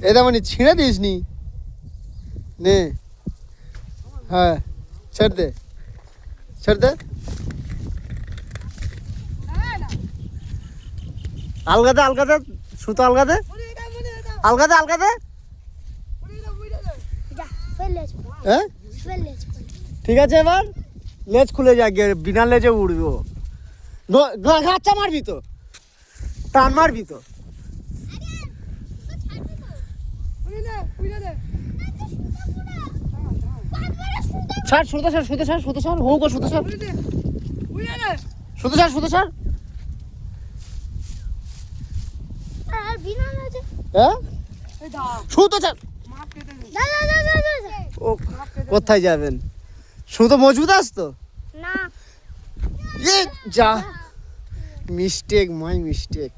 এটা মানে ছিঁড়ে দিস নি নে। হ্যাঁ ছেড়ে দে ছেড়ে দে। আলগা দে আলগা দে সুতো আলগা দে আলগা দে আলগা দে। হ্যাঁ ঠিক আছে এবার লেজ খুলে যা গিয়ে বিনা লেজে উড়বো। ঘাচ্চা মারবি তো টান মারবি তো। ছাড় সুতো ছাড় সুতো ছাড় সুতো ছাড় হোক সুতো ছাড় সুতো ছাড় সুতো ছাড়। হ্যাঁ সুতো ছাড়। ও কোথায় যাবেন? সুতো মজবুত আস তো না। যা মিস্টেক মাই মিস্টেক।